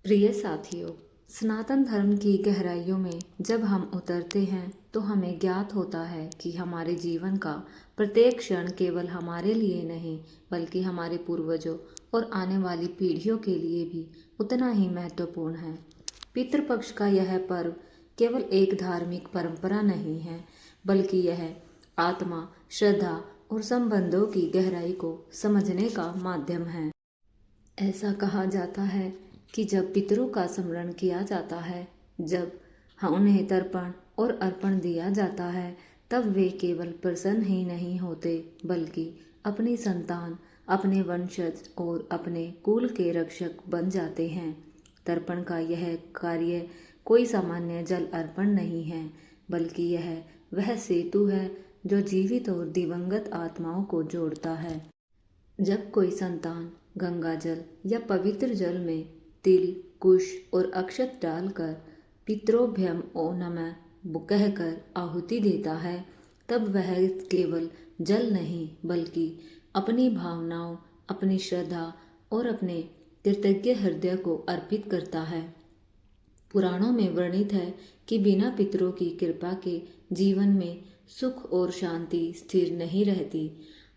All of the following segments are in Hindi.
प्रिय साथियों, सनातन धर्म की गहराइयों में जब हम उतरते हैं तो हमें ज्ञात होता है कि हमारे जीवन का प्रत्येक क्षण केवल हमारे लिए नहीं बल्कि हमारे पूर्वजों और आने वाली पीढ़ियों के लिए भी उतना ही महत्वपूर्ण है। पितृपक्ष का यह पर्व केवल एक धार्मिक परंपरा नहीं है बल्कि यह आत्मा, श्रद्धा और संबंधों की गहराई को समझने का माध्यम है। ऐसा कहा जाता है कि जब पितरों का स्मरण किया जाता है, जब उन्हें तर्पण और अर्पण दिया जाता है, तब वे केवल प्रसन्न ही नहीं होते बल्कि अपनी संतान, अपने वंशज और अपने कुल के रक्षक बन जाते हैं। तर्पण का यह कार्य कोई सामान्य जल अर्पण नहीं है बल्कि यह वह सेतु है जो जीवित और दिवंगत आत्माओं को जोड़ता है। जब कोई संतान गंगा जल या पवित्र जल में तिल, कुश और अक्षत डालकर पितरोभ्यम ओ नमः कहकर आहुति देता है, तब वह केवल जल नहीं बल्कि अपनी भावनाओं, अपनी श्रद्धा और अपने कृतज्ञ हृदय को अर्पित करता है। पुराणों में वर्णित है कि बिना पितरों की कृपा के जीवन में सुख और शांति स्थिर नहीं रहती।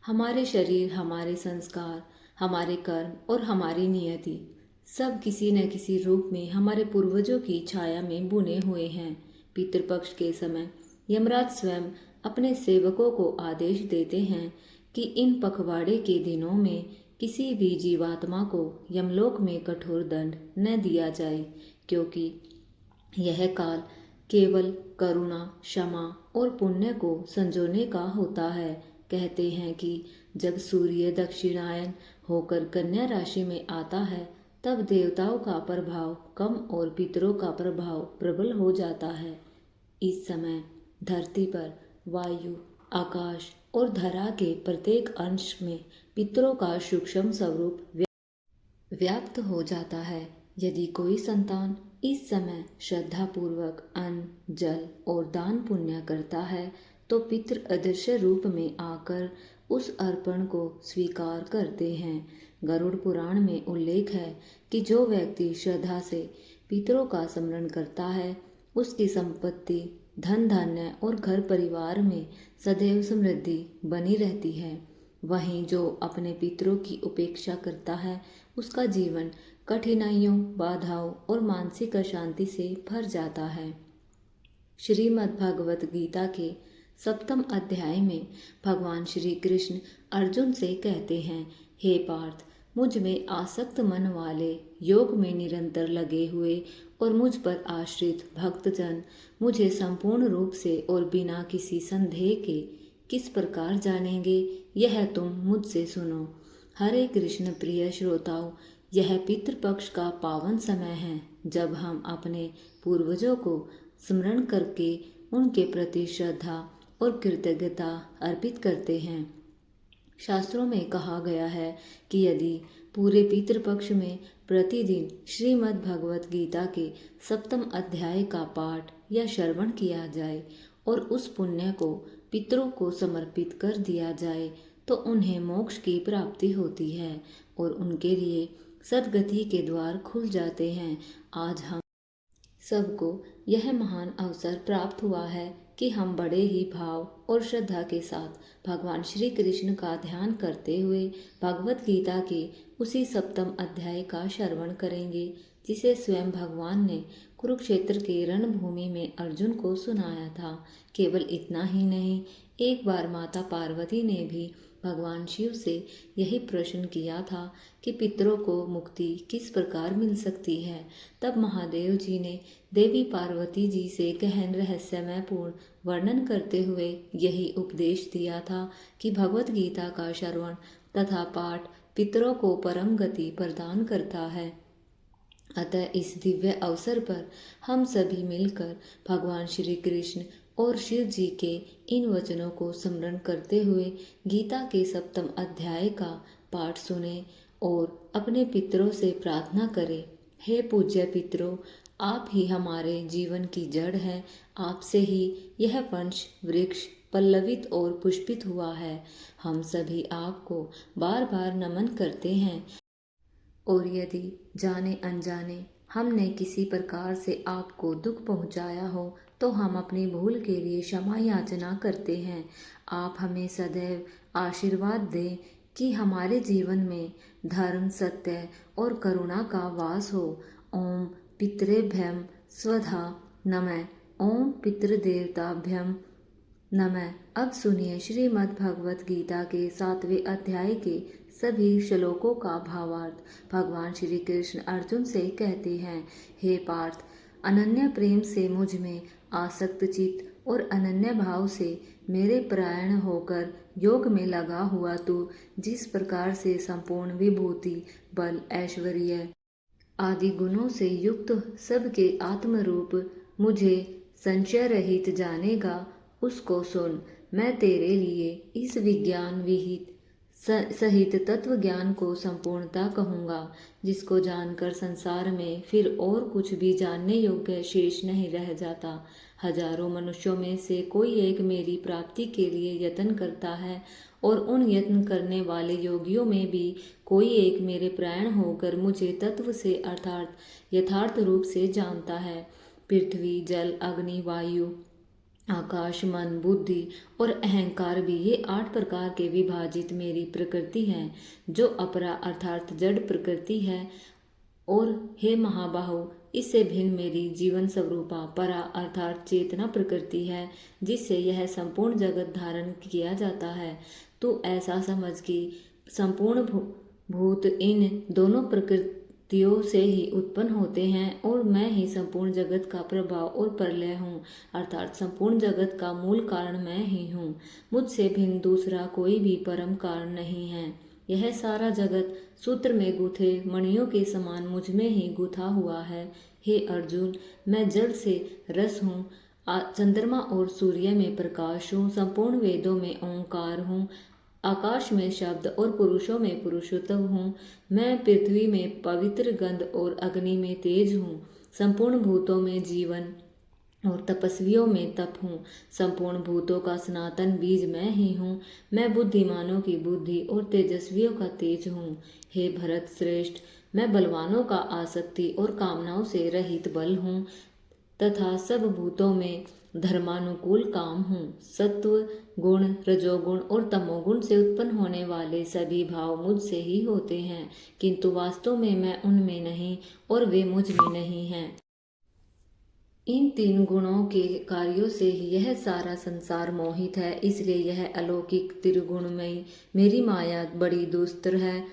हमारे शरीर, हमारे संस्कार, हमारे कर्म और हमारी नियति सब किसी न किसी रूप में हमारे पूर्वजों की छाया में बुने हुए हैं। पितृपक्ष के समय यमराज स्वयं अपने सेवकों को आदेश देते हैं कि इन पखवाड़े के दिनों में किसी भी जीवात्मा को यमलोक में कठोर दंड न दिया जाए, क्योंकि यह काल केवल करुणा, क्षमा और पुण्य को संजोने का होता है। कहते हैं कि जब सूर्य दक्षिणायन होकर कन्या राशि में आता है, तब देवताओं का प्रभाव कम और पितरों का प्रभाव प्रबल हो जाता है। इस समय धरती पर वायु, आकाश और धरा के प्रत्येक अंश में पितरों का सूक्ष्म स्वरूप व्याप्त हो जाता है। यदि कोई संतान इस समय श्रद्धापूर्वक अन्न, जल और दान पुण्य करता है तो पितृ अदृश्य रूप में आकर उस अर्पण को स्वीकार करते हैं। गरुड़ पुराण में उल्लेख है कि जो व्यक्ति श्रद्धा से पितरों का स्मरण करता है, उसकी संपत्ति, धन धान्य और घर परिवार में सदैव समृद्धि बनी रहती है। वहीं जो अपने पितरों की उपेक्षा करता है, उसका जीवन कठिनाइयों, बाधाओं और मानसिक अशांति से भर जाता है। श्रीमद् भगवत गीता के 7वें अध्याय में भगवान श्री कृष्ण अर्जुन से कहते हैं, हे पार्थ, मुझ में आसक्त मन वाले, योग में निरंतर लगे हुए और मुझ पर आश्रित भक्तजन मुझे संपूर्ण रूप से और बिना किसी संदेह के किस प्रकार जानेंगे, यह तुम मुझसे सुनो। हरे कृष्ण प्रिय श्रोताओं, यह पितृपक्ष का पावन समय है जब हम अपने पूर्वजों को स्मरण करके उनके प्रति श्रद्धा और कृतज्ञता अर्पित करते हैं। शास्त्रों में कहा गया है कि यदि पूरे पितृपक्ष में प्रतिदिन श्रीमद् भगवत गीता के 7वें अध्याय का पाठ या श्रवण किया जाए और उस पुण्य को पितरों को समर्पित कर दिया जाए तो उन्हें मोक्ष की प्राप्ति होती है और उनके लिए सद्गति के द्वार खुल जाते हैं। आज हम सबको यह महान अवसर प्राप्त हुआ है कि हम बड़े ही भाव और श्रद्धा के साथ भगवान श्री कृष्ण का ध्यान करते हुए भगवत गीता के उसी 7वें अध्याय का श्रवण करेंगे जिसे स्वयं भगवान ने कुरुक्षेत्र के रणभूमि में अर्जुन को सुनाया था। केवल इतना ही नहीं, एक बार माता पार्वती ने भी भगवान शिव से यही प्रश्न किया था कि पितरों को मुक्ति किस प्रकार मिल सकती है। तब महादेव जी ने देवी पार्वती जी से गहन रहस्यमय पूर्ण वर्णन करते हुए यही उपदेश दिया था कि भगवत गीता का श्रवण तथा पाठ पितरों को परम गति प्रदान करता है। अतः इस दिव्य अवसर पर हम सभी मिलकर भगवान श्री कृष्ण और शिव जी के इन वचनों को स्मरण करते हुए गीता के 7वें अध्याय का पाठ सुने और अपने पितरों से प्रार्थना करें। हे पूज्य पितरों, आप ही हमारे जीवन की जड़ है। आपसे ही यह वंश वृक्ष पल्लवित और पुष्पित हुआ है। हम सभी आपको बार बार नमन करते हैं और यदि जाने अनजाने हमने किसी प्रकार से आपको दुख पहुंचाया हो तो हम अपनी भूल के लिए क्षमा याचना करते हैं। आप हमें सदैव आशीर्वाद दें कि हमारे जीवन में धर्म, सत्य और करुणा का वास हो। ओम पितृभ्यम स्वधा नमः। ओम पितृदेवताभ्यम नमः। अब सुनिए श्रीमद् भगवत गीता के 7वें अध्याय के सभी श्लोकों का भावार्थ। भगवान श्री कृष्ण अर्जुन से कहते हैं, हे पार्थ, अनन्य प्रेम से मुझ में आसक्त चित्त और अनन्य भाव से मेरे परायण होकर योग में लगा हुआ तू जिस प्रकार से संपूर्ण विभूति, बल, ऐश्वर्य आदि गुणों से युक्त सबके आत्मरूप मुझे संशय रहित जानेगा, उसको सुन। मैं तेरे लिए इस विज्ञान विहित सहित तत्व ज्ञान को संपूर्णता कहूँगा, जिसको जानकर संसार में फिर और कुछ भी जानने योग्य शेष नहीं रह जाता। हजारों मनुष्यों में से कोई एक मेरी प्राप्ति के लिए यत्न करता है और उन यत्न करने वाले योगियों में भी कोई एक मेरे प्राण होकर मुझे तत्व से अर्थात यथार्थ रूप से जानता है। पृथ्वी, जल, अग्नि, वायु, आकाश, मन, बुद्धि और अहंकार भी ये 8 प्रकार के विभाजित मेरी प्रकृति है, जो अपरा अर्थात जड़ प्रकृति है। और हे महाबाहो, इससे भिन्न मेरी जीवन स्वरूपा परा अर्थात चेतना प्रकृति है, जिससे यह संपूर्ण जगत धारण किया जाता है। तो ऐसा समझ कि संपूर्ण भूत इन दोनों प्रकृतियों से ही उत्पन्न होते हैं और मैं ही संपूर्ण जगत का प्रभाव और प्रलय हूँ, अर्थात संपूर्ण जगत का मूल कारण मैं ही हूँ। मुझसे भिन्न दूसरा कोई भी परम कारण नहीं है। यह सारा जगत सूत्र में गूथे मणियों के समान मुझ में ही गुथा हुआ है। हे अर्जुन, मैं जल से रस हूँ, चंद्रमा और सूर्य में प्रकाश हूँ, संपूर्ण वेदों में ओंकार हूँ, आकाश में शब्द और पुरुषों में पुरुषोत्तम हूँ। मैं पृथ्वी में पवित्र गंध और अग्नि में तेज हूँ, संपूर्ण भूतों में जीवन और तपस्वियों में तप हूँ। संपूर्ण भूतों का सनातन बीज मैं ही हूँ। मैं बुद्धिमानों की बुद्धि और तेजस्वियों का तेज हूँ। हे भरत श्रेष्ठ, मैं बलवानों का आसक्ति और कामनाओं से रहित बल हूँ तथा सब भूतों में धर्मानुकूल काम हूँ। सत्व गुण, रजोगुण और तमोगुण से उत्पन्न होने वाले सभी भाव मुझसे ही होते हैं, किंतु वास्तव में मैं उनमें नहीं और वे मुझ में नहीं हैं। इन 3 गुणों के कार्यों से ही यह सारा संसार मोहित है, इसलिए यह अलौकिक त्रिगुणमयी मेरी माया बड़ी दुस्तर है।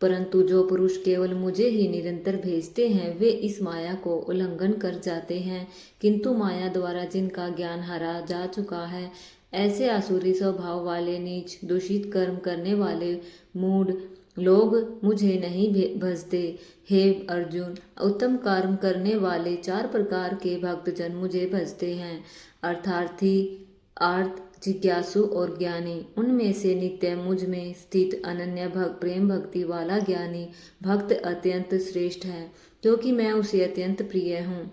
परंतु जो पुरुष केवल मुझे ही निरंतर भेजते हैं, वे इस माया को उल्लंघन कर जाते हैं, किंतु माया द्वारा जिनका ज्ञान हरा जा चुका है, ऐसे आसुरी स्वभाव वाले, नीच, दूषित कर्म करने वाले मूढ़ लोग मुझे नहीं भजते। हे अर्जुन, उत्तम कर्म करने वाले 4 प्रकार के भक्तजन मुझे भजते हैं, अर्थार्थी, आर्त, जिज्ञासु और ज्ञानी। उनमें से नित्य मुझ में स्थित अनन्य प्रेम भक्ति वाला ज्ञानी भक्त अत्यंत श्रेष्ठ है, क्योंकि मैं उसे अत्यंत प्रिय हूँ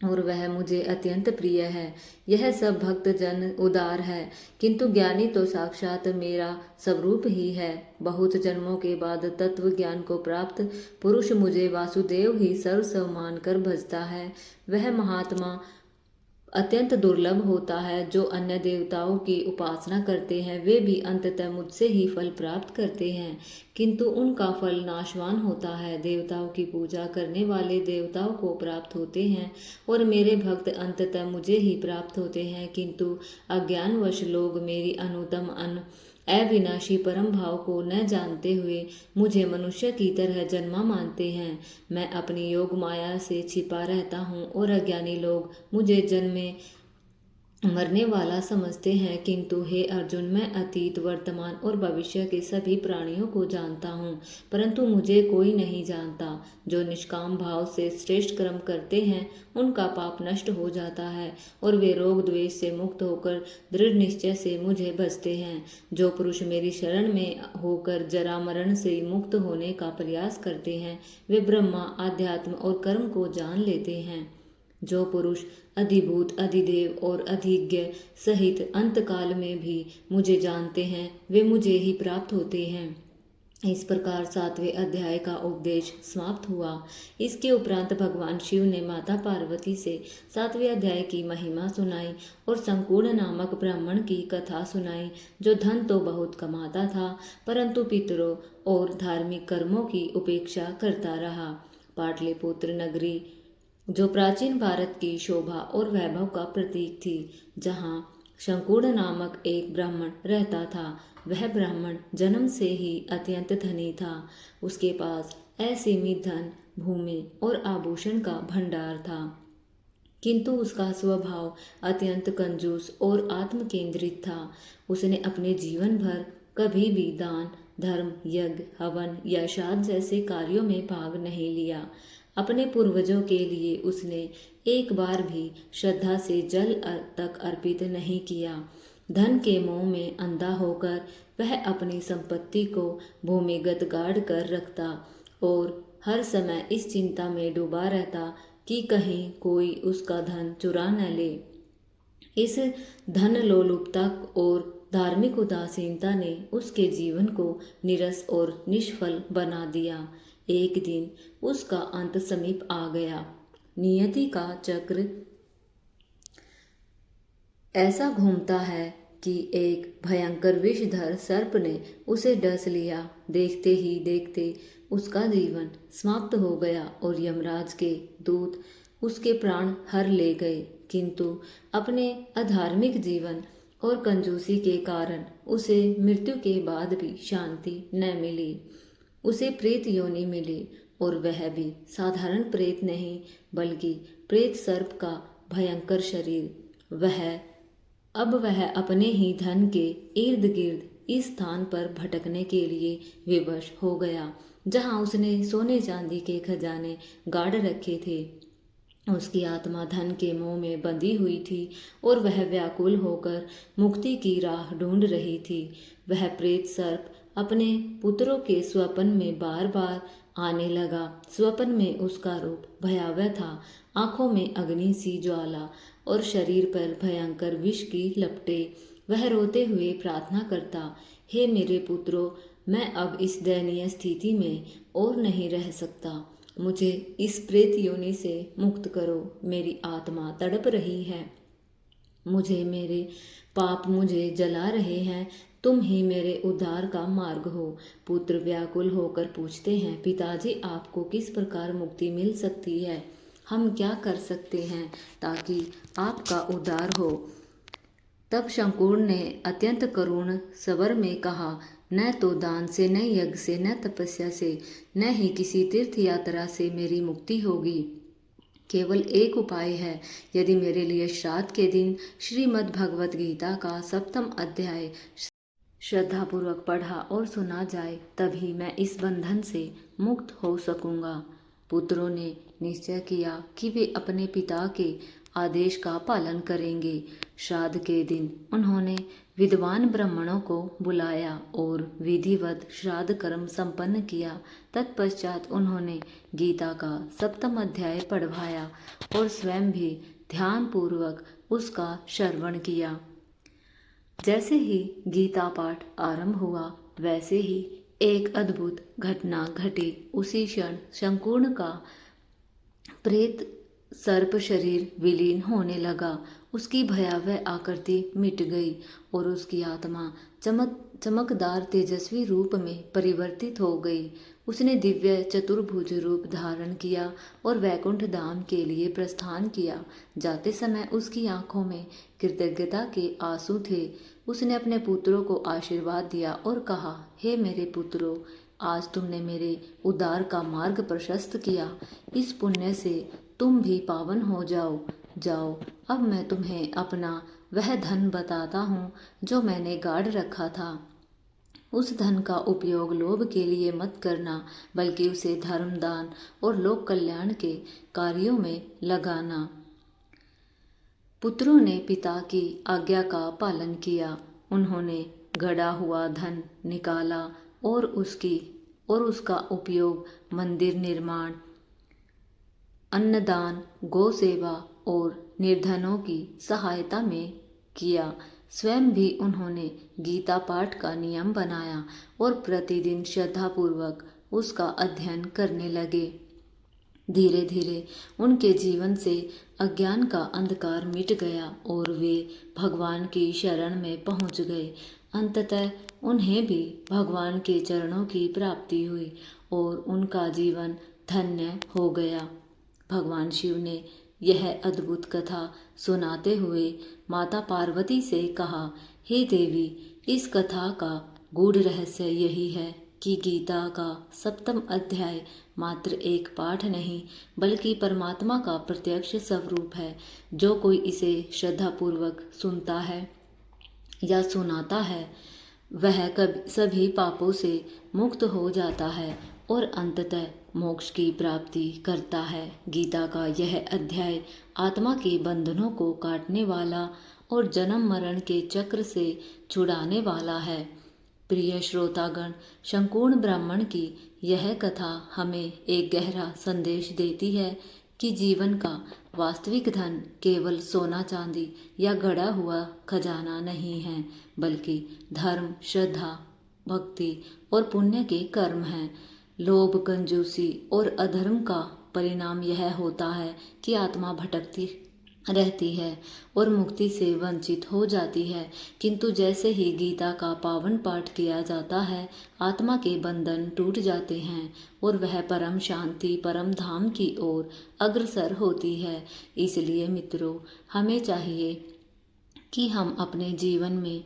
और वह मुझे अत्यंत प्रिय है। यह सब भक्त जन उदार है, किंतु ज्ञानी तो साक्षात मेरा स्वरूप ही है। बहुत जन्मों के बाद तत्व ज्ञान को प्राप्त पुरुष मुझे वासुदेव ही सर्वस्व मानकर भजता है। वह महात्मा अत्यंत दुर्लभ होता है। जो अन्य देवताओं की उपासना करते हैं, वे भी अंततः मुझसे ही फल प्राप्त करते हैं, किंतु उनका फल नाशवान होता है। देवताओं की पूजा करने वाले देवताओं को प्राप्त होते हैं और मेरे भक्त अंततः मुझे ही प्राप्त होते हैं, किंतु अज्ञानवश लोग मेरी अनुत्तम अविनाशी परम भाव को न जानते हुए मुझे मनुष्य की तरह जन्मा मानते हैं। मैं अपनी योग माया से छिपा रहता हूँ और अज्ञानी लोग मुझे जन्मे मरने वाला समझते हैं, किंतु हे अर्जुन, मैं अतीत, वर्तमान और भविष्य के सभी प्राणियों को जानता हूँ, परंतु मुझे कोई नहीं जानता। जो निष्काम भाव से श्रेष्ठ कर्म करते हैं, उनका पाप नष्ट हो जाता है और वे रोग द्वेष से मुक्त होकर दृढ़ निश्चय से मुझे भजते हैं। जो पुरुष मेरी शरण में होकर जरा मरण से मुक्त होने का प्रयास करते हैं, वे ब्रह्मा, आध्यात्म और कर्म को जान लेते हैं। जो पुरुष अधिभूत, अधिदेव और अधिज्ञ सहित अंतकाल में भी मुझे जानते हैं, वे मुझे ही प्राप्त होते हैं। इस प्रकार 7वें अध्याय का उपदेश समाप्त हुआ। इसके उपरांत भगवान शिव ने माता पार्वती से 7वें अध्याय की महिमा सुनाई और संपूर्ण नामक ब्राह्मण की कथा सुनाई, जो धन तो बहुत कमाता था परंतु पितरों और धार्मिक कर्मों की उपेक्षा करता रहा। पाटलिपुत्र नगरी, जो प्राचीन भारत की शोभा और वैभव का प्रतीक थी, जहाँ शंकुड़ नामक एक ब्राह्मण रहता था, वह ब्राह्मण जन्म से ही अत्यंत धनी था। उसके पास असीमित धन, भूमि और आभूषण का भंडार था, किंतु उसका स्वभाव अत्यंत कंजूस और आत्म केंद्रित था। उसने अपने जीवन भर कभी भी दान, धर्म, यज्ञ, हवन या श्राद्ध जैसे कार्यों में भाग नहीं लिया। अपने पूर्वजों के लिए उसने एक बार भी श्रद्धा से जल तक अर्पित नहीं किया। धन के मोह में अंधा होकर वह अपनी संपत्ति को भूमिगत गाड़ कर रखता और हर समय इस चिंता में डूबा रहता कि कहीं कोई उसका धन चुरा न ले। इस धन लोलुपता और धार्मिक उदासीनता ने उसके जीवन को नीरस और निष्फल बना दिया। एक दिन उसका अंत समीप आ गया। नियति का चक्र ऐसा घूमता है कि एक भयंकर विषधर सर्प ने उसे डस लिया। देखते ही देखते उसका जीवन समाप्त हो गया और यमराज के दूत उसके प्राण हर ले गए। किंतु अपने अधार्मिक जीवन और कंजूसी के कारण उसे मृत्यु के बाद भी शांति न मिली। उसे प्रेत योनि मिली और वह भी साधारण प्रेत नहीं, बल्कि प्रेत सर्प का भयंकर शरीर। वह अपने ही धन के इर्द गिर्द इस स्थान पर भटकने के लिए विवश हो गया, जहां उसने सोने चांदी के खजाने गाड़ रखे थे। उसकी आत्मा धन के मोह में बंधी हुई थी और वह व्याकुल होकर मुक्ति की राह ढूंढ रही थी। वह प्रेत सर्प अपने पुत्रों के स्वप्न में बार बार आने लगा। स्वप्न में उसका रूप भयावह था, आंखों में अग्नि सी ज्वाला और शरीर पर भयंकर विष की लपटें। वह रोते हुए प्रार्थना करता, हे मेरे पुत्रों, मैं अब इस दयनीय स्थिति में और नहीं रह सकता। मुझे इस प्रेत योनि से मुक्त करो। मेरी आत्मा तड़प रही है। मेरे पाप मुझे जला रहे हैं। तुम ही मेरे उद्धार का मार्ग हो। पुत्र व्याकुल होकर पूछते हैं, पिताजी, आपको किस प्रकार मुक्ति मिल सकती है? हम क्या कर सकते हैं ताकि आपका उद्धार हो? तब शंकुर ने अत्यंत करुण स्वर में कहा, न तो दान से, न यज्ञ से, न तपस्या से, न ही किसी तीर्थ यात्रा से मेरी मुक्ति होगी। केवल एक उपाय है। यदि मेरे लिए श्राद्ध के दिन श्रीमद् भगवत गीता का 7वां अध्याय श्रद्धापूर्वक पढ़ा और सुना जाए, तभी मैं इस बंधन से मुक्त हो सकूंगा। पुत्रों ने निश्चय किया कि वे अपने पिता के आदेश का पालन करेंगे। श्राद्ध के दिन उन्होंने विद्वान ब्राह्मणों को बुलाया और विधिवत श्राद्ध कर्म संपन्न किया। तत्पश्चात उन्होंने गीता का 7वां अध्याय पढ़वाया और स्वयं भी ध्यानपूर्वक उसका श्रवण किया। जैसे ही गीता पाठ आरंभ हुआ, वैसे ही एक अद्भुत घटना घटी। उसी क्षण शंकुर्ण का प्रेत सर्प शरीर विलीन होने लगा। उसकी भयावह आकृति मिट गई और उसकी आत्मा चमकदार तेजस्वी रूप में परिवर्तित हो गई। उसने दिव्य चतुर्भुज रूप धारण किया और वैकुंठ धाम के लिए प्रस्थान किया। जाते समय उसकी आंखों में कृतज्ञता के आंसू थे। उसने अपने पुत्रों को आशीर्वाद दिया और कहा, हे मेरे पुत्रों, आज तुमने मेरे उद्धार का मार्ग प्रशस्त किया। इस पुण्य से तुम भी पावन हो जाओ। अब मैं तुम्हें अपना वह धन बताता हूँ जो मैंने गाड़ रखा था। उस धन का उपयोग लोभ के लिए मत करना, बल्कि उसे धर्म, दान और लोक कल्याण के कार्यों में लगाना। पुत्रों ने पिता की आज्ञा का पालन किया। उन्होंने गड़ा हुआ धन निकाला और उसका उपयोग मंदिर निर्माण, अन्नदान, गौ सेवा और निर्धनों की सहायता में किया। स्वयं भी उन्होंने गीता पाठ का नियम बनाया और प्रतिदिन श्रद्धापूर्वक उसका अध्ययन करने लगे। धीरे धीरे उनके जीवन से अज्ञान का अंधकार मिट गया और वे भगवान की शरण में पहुंच गए। अंततः उन्हें भी भगवान के चरणों की प्राप्ति हुई और उनका जीवन धन्य हो गया। भगवान शिव ने यह अद्भुत कथा सुनाते हुए माता पार्वती से कहा, हे देवी, इस कथा का गूढ़ रहस्य यही है कि गीता का 7वां अध्याय मात्र एक पाठ नहीं बल्कि परमात्मा का प्रत्यक्ष स्वरूप है। जो कोई इसे श्रद्धापूर्वक सुनता है या सुनाता है वह सभी पापों से मुक्त हो जाता है और अंततः मोक्ष की प्राप्ति करता है। गीता का यह अध्याय आत्मा के बंधनों को काटने वाला और जन्म मरण के चक्र से छुड़ाने वाला है। प्रिय श्रोतागण, संपूर्ण ब्राह्मण की यह कथा हमें एक गहरा संदेश देती है कि जीवन का वास्तविक धन केवल सोना चांदी या गड़ा हुआ खजाना नहीं है, बल्कि धर्म, श्रद्धा, भक्ति और पुण्य के कर्म हैं। लोभ, कंजूसी और अधर्म का परिणाम यह होता है कि आत्मा भटकती रहती है और मुक्ति से वंचित हो जाती है। किंतु जैसे ही गीता का पावन पाठ किया जाता है, आत्मा के बंधन टूट जाते हैं और वह परम शांति, परम धाम की ओर अग्रसर होती है। इसलिए मित्रों, हमें चाहिए कि हम अपने जीवन में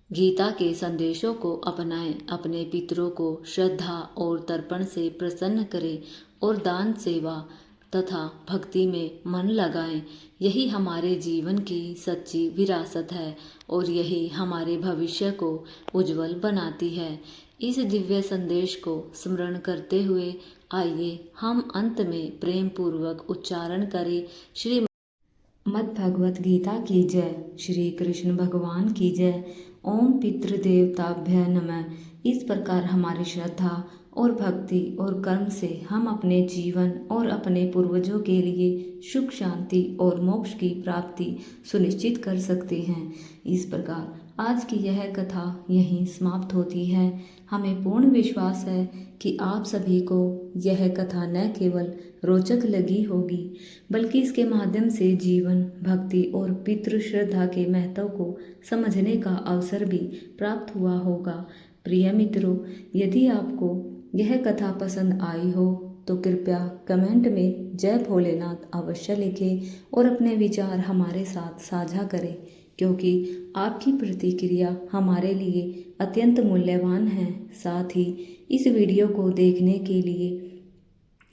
गीता के संदेशों को अपनाएं, अपने पितरों को श्रद्धा और तर्पण से प्रसन्न करें और दान, सेवा तथा भक्ति में मन लगाएं। यही हमारे जीवन की सच्ची विरासत है और यही हमारे भविष्य को उज्जवल बनाती है। इस दिव्य संदेश को स्मरण करते हुए आइए हम अंत में प्रेम पूर्वक उच्चारण करें, श्री मद्भगवत गीता की जय, श्री कृष्ण भगवान की जय, ओम पितृदेवताभ्य नमः। इस प्रकार हमारी श्रद्धा और भक्ति और कर्म से हम अपने जीवन और अपने पूर्वजों के लिए सुख, शांति और मोक्ष की प्राप्ति सुनिश्चित कर सकते हैं। इस प्रकार आज की यह कथा यहीं समाप्त होती है। हमें पूर्ण विश्वास है कि आप सभी को यह कथा न केवल रोचक लगी होगी बल्कि इसके माध्यम से जीवन, भक्ति और पितृ श्रद्धा के महत्व को समझने का अवसर भी प्राप्त हुआ होगा। प्रिय मित्रों, यदि आपको यह कथा पसंद आई हो तो कृपया कमेंट में जय भोलेनाथ अवश्य लिखें और अपने विचार हमारे साथ साझा करें, क्योंकि आपकी प्रतिक्रिया हमारे लिए अत्यंत मूल्यवान है। साथ ही इस वीडियो को देखने के लिए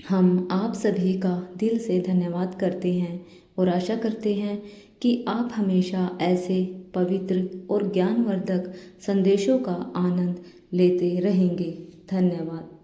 हम आप सभी का दिल से धन्यवाद करते हैं और आशा करते हैं कि आप हमेशा ऐसे पवित्र और ज्ञानवर्धक संदेशों का आनंद लेते रहेंगे। धन्यवाद।